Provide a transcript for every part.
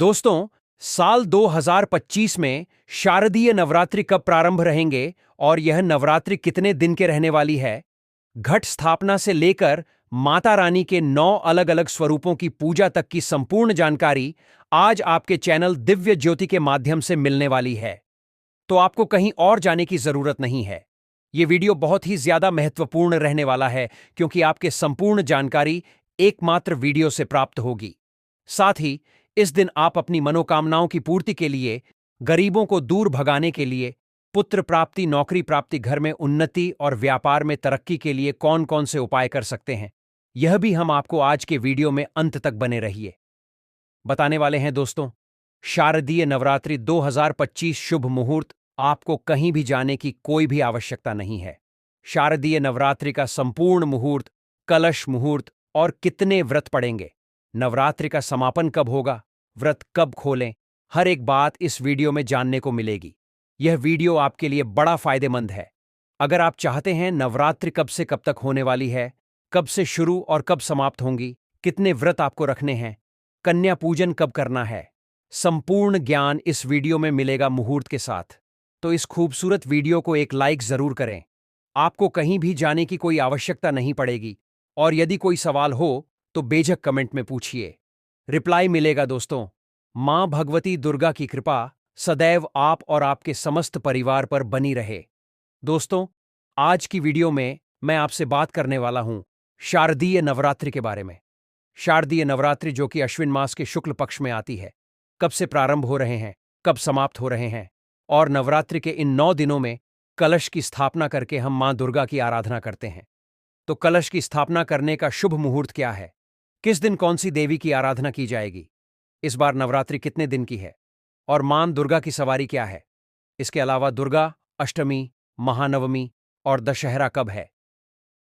दोस्तों, साल 2025 में शारदीय नवरात्रि कब प्रारंभ रहेंगे और यह नवरात्रि कितने दिन के रहने वाली है? घट स्थापना से लेकर माता रानी के 9 अलग-अलग स्वरूपों की पूजा तक की संपूर्ण जानकारी आज आपके चैनल दिव्य ज्योति के माध्यम से मिलने वाली है। तो आपको कहीं और जाने की जरूरत नहीं है। यह वीडियो बहुत ही ज्यादा महत्वपूर्ण रहने वाला है क्योंकि आपके संपूर्ण जानकारी एकमात्र वीडियो से प्राप्त होगी। साथ ही इस दिन आप अपनी मनोकामनाओं की पूर्ति के लिए, गरीबों को दूर भगाने के लिए, पुत्र प्राप्ति, नौकरी प्राप्ति, घर में उन्नति और व्यापार में तरक्की के लिए कौन कौन से उपाय कर सकते हैं, यह भी हम आपको आज के वीडियो में अंत तक बने रहिए बताने वाले हैं। दोस्तों, शारदीय नवरात्रि 2025 शुभ मुहूर्त। आपको कहीं भी जाने की कोई भी आवश्यकता नहीं है। शारदीय नवरात्रि का संपूर्ण मुहूर्त, कलश मुहूर्त और कितने व्रत पड़ेंगे, नवरात्रि का समापन कब होगा, व्रत कब खोलें, हर एक बात इस वीडियो में जानने को मिलेगी। यह वीडियो आपके लिए बड़ा फायदेमंद है। अगर आप चाहते हैं नवरात्रि कब से कब तक होने वाली है, कब से शुरू और कब समाप्त होंगी, कितने व्रत आपको रखने हैं, कन्या पूजन कब करना है, संपूर्ण ज्ञान इस वीडियो में मिलेगा मुहूर्त के साथ। तो इस खूबसूरत वीडियो को एक लाइक जरूर करें। आपको कहीं भी जाने की कोई आवश्यकता नहीं पड़ेगी और यदि कोई सवाल हो तो बेझक कमेंट में पूछिए, रिप्लाई मिलेगा। दोस्तों, मां भगवती दुर्गा की कृपा सदैव आप और आपके समस्त परिवार पर बनी रहे। दोस्तों, आज की वीडियो में मैं आपसे बात करने वाला हूं शारदीय नवरात्रि के बारे में। शारदीय नवरात्रि जो कि अश्विन मास के शुक्ल पक्ष में आती है, कब से प्रारंभ हो रहे हैं, कब समाप्त हो रहे हैं और नवरात्रि के इन 9 दिनों में कलश की स्थापना करके हम मां दुर्गा की आराधना करते हैं। तो कलश की स्थापना करने का शुभ मुहूर्त क्या है, किस दिन कौन सी देवी की आराधना की जाएगी, इस बार नवरात्रि कितने दिन की है और मां दुर्गा की सवारी क्या है, इसके अलावा दुर्गा अष्टमी, महानवमी और दशहरा कब है,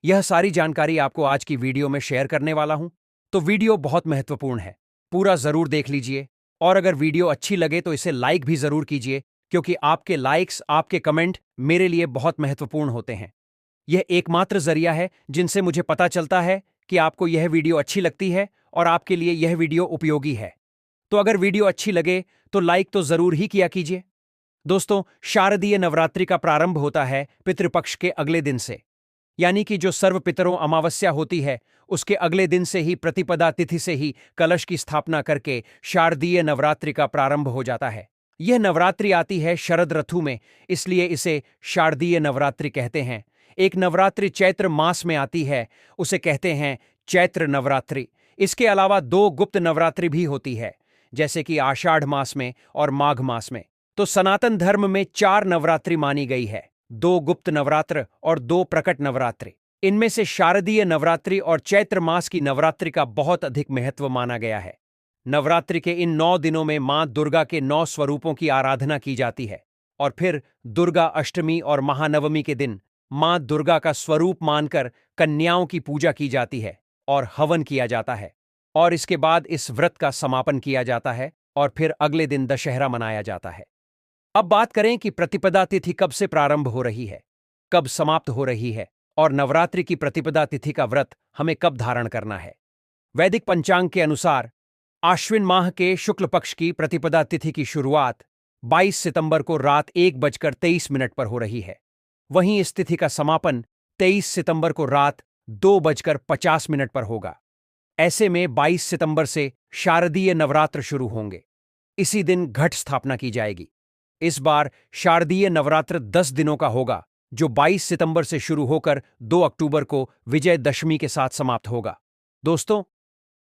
यह सारी जानकारी आपको आज की वीडियो में शेयर करने वाला हूं। तो वीडियो बहुत महत्वपूर्ण है, पूरा जरूर देख लीजिए और अगर वीडियो अच्छी लगे तो इसे लाइक भी जरूर कीजिए क्योंकि आपके लाइक्स, आपके कमेंट मेरे लिए बहुत महत्वपूर्ण होते हैं। यह एकमात्र जरिया है जिनसे मुझे पता चलता है कि आपको यह वीडियो अच्छी लगती है और आपके लिए यह वीडियो उपयोगी है। तो अगर वीडियो अच्छी लगे तो लाइक तो जरूर ही किया कीजिए। दोस्तों, शारदीय नवरात्रि का प्रारंभ होता है पितृपक्ष के अगले दिन से, यानी कि जो सर्व पितरों अमावस्या होती है उसके अगले दिन से ही, प्रतिपदा तिथि से ही कलश की स्थापना करके शारदीय नवरात्रि का प्रारंभ हो जाता है। यह नवरात्रि आती है शरद ऋतु में, इसलिए इसे शारदीय नवरात्रि कहते हैं। एक नवरात्रि चैत्र मास में आती है, उसे कहते हैं चैत्र नवरात्रि। इसके अलावा 2 गुप्त नवरात्रि भी होती है, जैसे कि आषाढ़ मास में और माघ मास में। तो सनातन धर्म में 4 नवरात्रि मानी गई है, 2 गुप्त नवरात्र और 2 प्रकट नवरात्रि। इनमें से शारदीय नवरात्रि और चैत्र मास की नवरात्रि का बहुत अधिक महत्व माना गया है। नवरात्रि के इन 9 दिनों में मां दुर्गा के 9 स्वरूपों की आराधना की जाती है और फिर दुर्गा अष्टमी और महानवमी के दिन मां दुर्गा का स्वरूप मानकर कन्याओं की पूजा की जाती है और हवन किया जाता है और इसके बाद इस व्रत का समापन किया जाता है और फिर अगले दिन दशहरा मनाया जाता है। अब बात करें कि प्रतिपदा तिथि कब से प्रारंभ हो रही है, कब समाप्त हो रही है और नवरात्रि की प्रतिपदा तिथि का व्रत हमें कब धारण करना है। वैदिक पंचांग के अनुसार आश्विन माह के शुक्ल पक्ष की प्रतिपदा तिथि की शुरुआत 22 सितंबर को रात 1:23 पर हो रही है। वहीं इस तिथि का समापन 23 सितंबर को रात 2:50 पर होगा। ऐसे में 22 सितंबर से शारदीय नवरात्र शुरू होंगे। इसी दिन घट स्थापना की जाएगी। इस बार शारदीय नवरात्र 10 दिनों का होगा, जो 22 सितंबर से शुरू होकर 2 अक्टूबर को विजयदशमी के साथ समाप्त होगा। दोस्तों,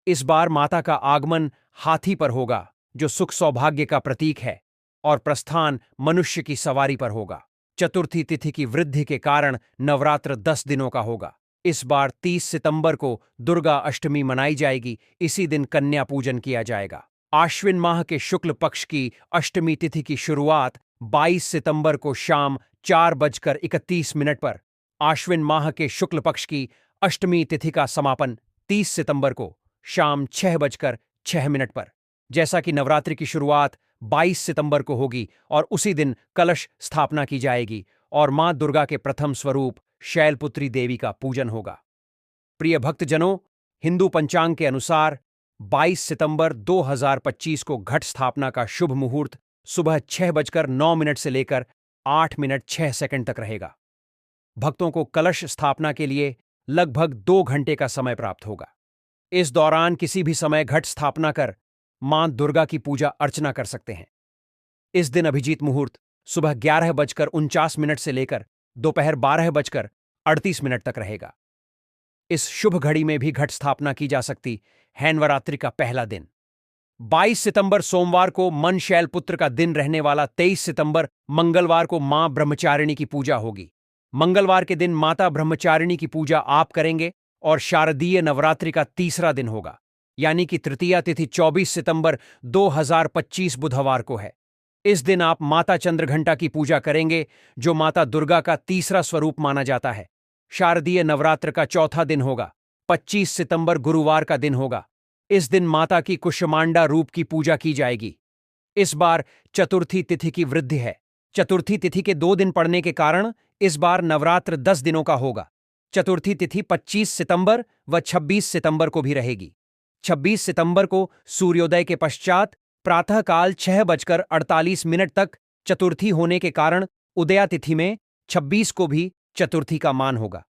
इस बार माता का आगमन हाथी पर होगा, जो सुख सौभाग्य का प्रतीक है, और प्रस्थान मनुष्य की सवारी पर होगा। चतुर्थी तिथि की वृद्धि के कारण नवरात्र 10 दिनों का होगा। इस बार 30 सितंबर को दुर्गा अष्टमी मनाई जाएगी। इसी दिन कन्या पूजन किया जाएगा। आश्विन माह के शुक्ल पक्ष की अष्टमी तिथि की शुरुआत 22 सितंबर को शाम 4:31 पर, आश्विन माह के शुक्ल पक्ष की अष्टमी तिथि का समापन 30 सितंबर को शाम 6:06 पर। जैसा कि नवरात्रि की शुरुआत 22 सितंबर को होगी और उसी दिन कलश स्थापना की जाएगी और मां दुर्गा के प्रथम स्वरूप शैलपुत्री देवी का पूजन होगा। प्रिय भक्तजनों, हिंदू पंचांग के अनुसार 22 सितंबर 2025 को घट स्थापना का शुभ मुहूर्त सुबह 6:09 से लेकर 8:06 तक रहेगा। भक्तों को कलश स्थापना के लिए लगभग 2 घंटे का समय प्राप्त होगा। इस दौरान किसी भी समय घट स्थापना कर मां दुर्गा की पूजा अर्चना कर सकते हैं। इस दिन अभिजीत मुहूर्त सुबह 11:49 से लेकर दोपहर 12:38 तक रहेगा। इस शुभ घड़ी में भी घट स्थापना की जा सकती है। नवरात्रि का पहला दिन 22 सितंबर सोमवार को मन शैल पुत्र का दिन रहने वाला 23 सितंबर मंगलवार को मां ब्रह्मचारिणी की पूजा होगी। मंगलवार के दिन माता ब्रह्मचारिणी की पूजा आप करेंगे और शारदीय नवरात्रि का तीसरा दिन होगा, यानी कि तृतीया तिथि 24 सितंबर 2025 बुधवार को है। इस दिन आप माता चंद्रघंटा की पूजा करेंगे, जो माता दुर्गा का तीसरा स्वरूप माना जाता है। शारदीय नवरात्र का चौथा दिन होगा। 25 सितंबर गुरुवार का दिन होगा। इस दिन माता की कुष्मांडा रूप की पूजा की जाएगी। इस बार चतुर्थी तिथि की वृद्धि है। चतुर्थी तिथि के 2 दिन पड़ने के कारण इस बार नवरात्र 10 दिनों का होगा। चतुर्थी तिथि 25 सितंबर व 26 सितंबर को भी रहेगी। 26 सितंबर को सूर्योदय के पश्चात प्रातःकाल 6:48 तक चतुर्थी होने के कारण उदया तिथि में 26 को भी चतुर्थी का मान होगा।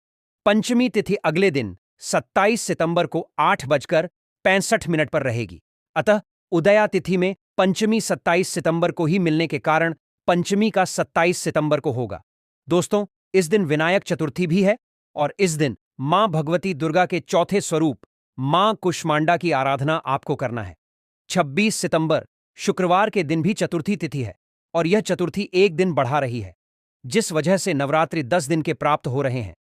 पंचमी तिथि अगले दिन 27 सितंबर को 8:65 पर रहेगी। अतः उदया तिथि में पंचमी 27 सितंबर को ही मिलने के कारण पंचमी का 27 सितंबर को होगा। दोस्तों, इस दिन विनायक चतुर्थी भी है और इस दिन मां भगवती दुर्गा के चौथे स्वरूप मां कुष्मांडा की आराधना आपको करना है। 26 सितंबर शुक्रवार के दिन भी चतुर्थी तिथि है और यह चतुर्थी एक दिन बढ़ा रही है, जिस वजह से नवरात्रि 10 दिन के प्राप्त हो रहे हैं।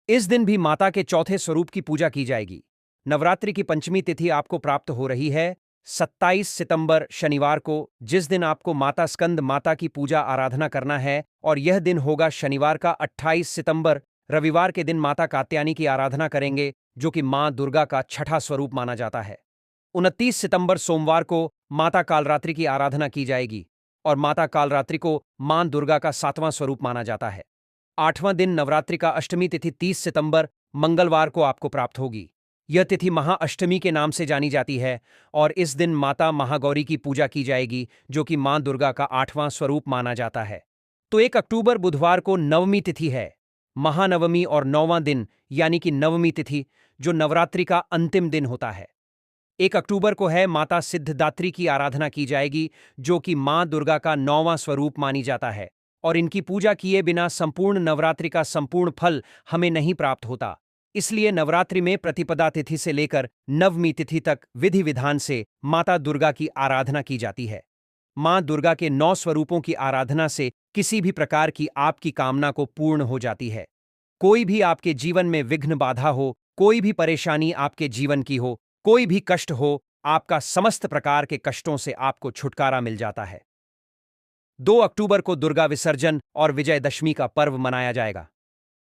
इस दिन भी माता के चौथे स्वरूप की पूजा की जाएगी। नवरात्रि की पंचमी तिथि आपको प्राप्त हो रही है 27 सितंबर शनिवार को, जिस दिन आपको माता स्कंद माता की पूजा आराधना करना है और यह दिन होगा शनिवार का। 28 सितंबर रविवार के दिन माता कात्यायनी की आराधना करेंगे, जो कि मां दुर्गा का छठा स्वरूप माना जाता है। 29 सितंबर सोमवार को माता कालरात्रि की आराधना की जाएगी और माता कालरात्रि को मां दुर्गा का 7वां स्वरूप माना जाता है। 8वां दिन नवरात्रि का अष्टमी तिथि 30 सितंबर मंगलवार को आपको प्राप्त होगी। यह तिथि महाअष्टमी के नाम से जानी जाती है और इस दिन माता महागौरी की पूजा की जाएगी, जो कि मां दुर्गा का 8वां स्वरूप माना जाता है। तो 1 अक्टूबर बुधवार को नवमी तिथि है। महानवमी और 9वां दिन यानी कि नवमी तिथि, जो नवरात्रि का अंतिम दिन होता है। 1 अक्टूबर को है माता सिद्धिदात्री की आराधना की जाएगी, जो कि मां दुर्गा का 9वां स्वरूप मानी जाता है और इनकी पूजा किए बिना संपूर्ण नवरात्रि का संपूर्ण फल हमें नहीं प्राप्त होता। इसलिए नवरात्रि में प्रतिपदा तिथि से लेकर नवमी तिथि तक विधि विधान से माता दुर्गा की आराधना की जाती है। मां दुर्गा के 9 स्वरूपों की आराधना से किसी भी प्रकार की आपकी कामना को पूर्ण हो जाती है। कोई भी आपके जीवन में विघ्न बाधा हो, कोई भी परेशानी आपके जीवन की हो, कोई भी कष्ट हो, आपका समस्त प्रकार के कष्टों से आपको छुटकारा मिल जाता है। 2 अक्टूबर को दुर्गा विसर्जन और विजयदशमी का पर्व मनाया जाएगा।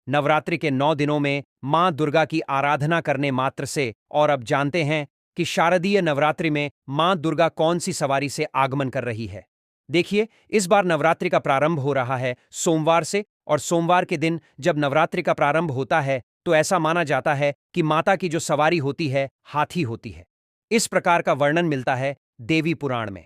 नवरात्रि के 9 दिनों में मां दुर्गा की आराधना करने मात्र से, और अब जानते हैं कि शारदीय नवरात्रि में मां दुर्गा कौन सी सवारी से आगमन कर रही है। देखिए, इस बार नवरात्रि का प्रारंभ हो रहा है सोमवार से, और सोमवार के दिन जब नवरात्रि का प्रारंभ होता है तो ऐसा माना जाता है कि माता की जो सवारी होती है हाथी होती है। इस प्रकार का वर्णन मिलता है देवी पुराण में।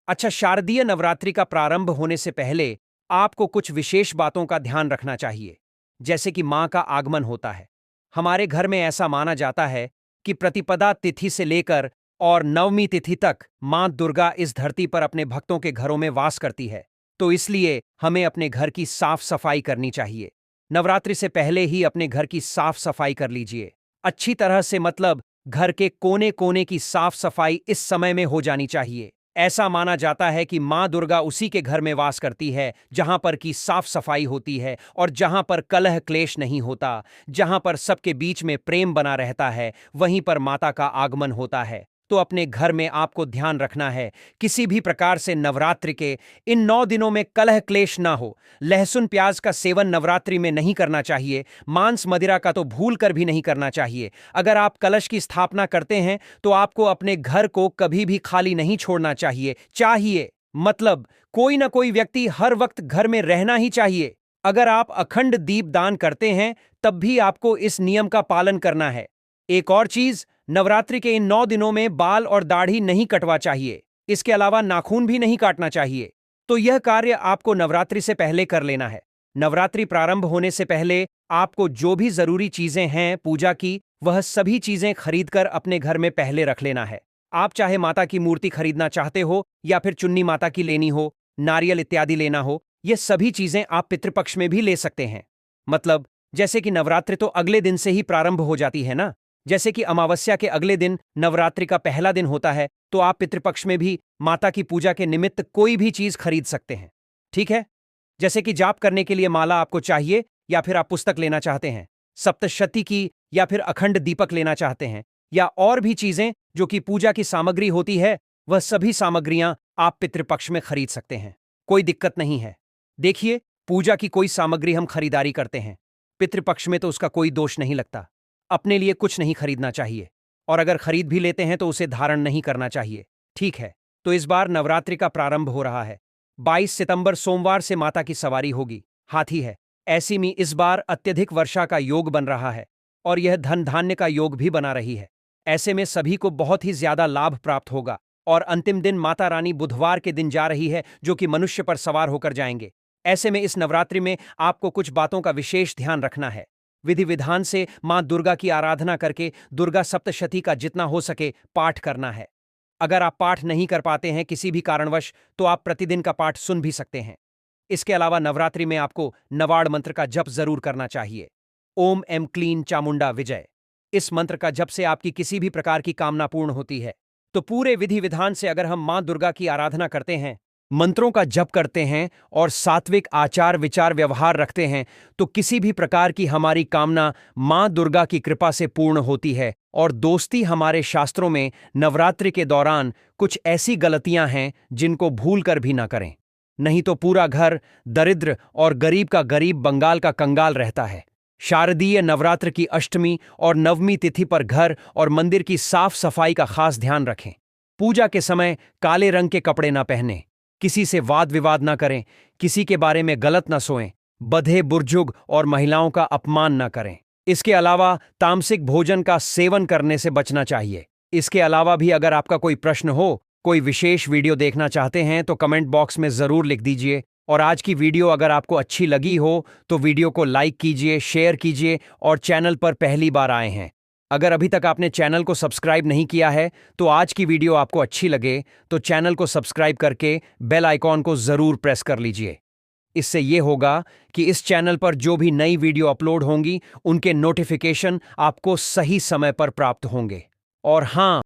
अच्छा, शारदीय नवरात्रि का प्रारंभ होने से पहले आपको कुछ विशेष बातों का ध्यान रखना चाहिए, जैसे कि मां का आगमन होता है। हमारे घर में ऐसा माना जाता है कि प्रतिपदा तिथि से लेकर और नवमी तिथि तक मां दुर्गा इस धरती पर अपने भक्तों के घरों में वास करती है, तो इसलिए हमें अपने घर की साफ सफाई करनी चाहिए। नवरात्रि से पहले ही अपने घर की साफ सफाई कर लीजिए अच्छी तरह से, मतलब घर के कोने कोने की साफ सफाई इस समय में हो जानी चाहिए। ऐसा माना जाता है कि मां दुर्गा उसी के घर में वास करती है जहां पर की साफ सफाई होती है और जहां पर कलह क्लेश नहीं होता, जहां पर सबके बीच में प्रेम बना रहता है, वहीं पर माता का आगमन होता है। तो अपने घर में आपको ध्यान रखना है किसी भी प्रकार से नवरात्रि के इन 9 दिनों में कलह क्लेश ना हो। लहसुन प्याज का सेवन नवरात्रि में नहीं करना चाहिए। मांस मदिरा का तो भूल कर भी नहीं करना चाहिए। अगर आप कलश की स्थापना करते हैं तो आपको अपने घर को कभी भी खाली नहीं छोड़ना चाहिए, मतलब कोई ना कोई व्यक्ति हर वक्त घर में रहना ही चाहिए। अगर आप अखंड दीप दान करते हैं तब भी आपको इस नियम का पालन करना है। एक और चीज, नवरात्रि के इन 9 दिनों में बाल और दाढ़ी नहीं कटवा चाहिए। इसके अलावा नाखून भी नहीं काटना चाहिए। तो यह कार्य आपको नवरात्रि से पहले कर लेना है। नवरात्रि प्रारंभ होने से पहले आपको जो भी जरूरी चीजें हैं पूजा की, वह सभी चीजें खरीदकर अपने घर में पहले रख लेना है। आप चाहे माता की मूर्ति खरीदना चाहते हो या फिर चुन्नी माता की लेनी हो, नारियल इत्यादि लेना हो, ये सभी चीजें आप पितृपक्ष में भी ले सकते हैं। मतलब जैसे कि नवरात्रि तो अगले दिन से ही प्रारंभ हो जाती है ना। जैसे कि अमावस्या के अगले दिन नवरात्रि का पहला दिन होता है, तो आप पितृपक्ष में भी माता की पूजा के निमित्त कोई भी चीज खरीद सकते हैं। ठीक है। जैसे कि जाप करने के लिए माला आपको चाहिए, या फिर आप पुस्तक लेना चाहते हैं, सप्तशती की या फिर अखंड दीपक लेना चाहते हैं, या और भी चीजें जो कि पूजा की सामग्री होती है, वह सभी सामग्रियां आप पितृपक्ष में खरीद सकते हैं। कोई दिक्कत नहीं है। देखिए, पूजा की कोई सामग्री हम खरीदारी करते हैं, पितृपक्ष में तो उसका कोई दोष नहीं लगता। अपने लिए कुछ नहीं खरीदना चाहिए, और अगर खरीद भी लेते हैं तो उसे धारण नहीं करना चाहिए। ठीक है। तो इस बार नवरात्रि का प्रारंभ हो रहा है। 22 सितंबर सोमवार से माता की सवारी होगी। हाथी है। ऐसी में इस बार अत्यधिक वर्षा का योग बन रहा है, और यह धन धान्य का योग भी बना रही है। ऐसे में सभी को बहुत ही ज्यादा लाभ प्राप्त होगा। और अंतिम दिन माता रानी बुधवार के दिन जा रही है, जो कि मनुष्य पर सवार होकर जाएंगे। ऐसे में इस नवरात्रि में आपको कुछ बातों का विशेष ध्यान रखना है। विधि विधान से मां दुर्गा की आराधना करके दुर्गा सप्तशती का जितना हो सके पाठ करना है। अगर आप पाठ नहीं कर पाते हैं किसी भी कारणवश, तो आप प्रतिदिन का पाठ सुन भी सकते हैं। इसके अलावा नवरात्रि में आपको नवाड़ मंत्र का जप जरूर करना चाहिए। ओम एम क्लीन चामुंडा विजय। इस मंत्र का जप से आपकी किसी भी प्रकार की कामना पूर्ण होती है। तो पूरे विधि विधान से अगर हम मां दुर्गा की आराधना करते हैं, मंत्रों का जप करते हैं और सात्विक आचार विचार व्यवहार रखते हैं, तो किसी भी प्रकार की हमारी कामना मां दुर्गा की कृपा से पूर्ण होती है। और दोस्ती, हमारे शास्त्रों में नवरात्रि के दौरान कुछ ऐसी गलतियां हैं जिनको भूल कर भी ना करें, नहीं तो पूरा घर दरिद्र और गरीब का गरीब बंगाल का कंगाल रहता है। शारदीय नवरात्र की अष्टमी और नवमी तिथि पर घर और मंदिर की साफ सफाई का खास ध्यान रखें। पूजा के समय काले रंग के कपड़े ना पहनें, किसी से वाद विवाद ना करें, किसी के बारे में गलत ना सोएं, बधे बुर्जुग और महिलाओं का अपमान ना करें। इसके अलावा तामसिक भोजन का सेवन करने से बचना चाहिए। इसके अलावा भी अगर आपका कोई प्रश्न हो, कोई विशेष वीडियो देखना चाहते हैं, तो कमेंट बॉक्स में जरूर लिख दीजिए। और आज की वीडियो अगर आपको अच्छी लगी हो तो वीडियो को लाइक कीजिए, शेयर कीजिए, और चैनल पर पहली बार आए हैं, अगर अभी तक आपने चैनल को सब्सक्राइब नहीं किया है, तो आज की वीडियो आपको अच्छी लगे तो चैनल को सब्सक्राइब करके बेल आइकॉन को जरूर प्रेस कर लीजिए। इससे यह होगा कि इस चैनल पर जो भी नई वीडियो अपलोड होंगी, उनके नोटिफिकेशन आपको सही समय पर प्राप्त होंगे। और हाँ,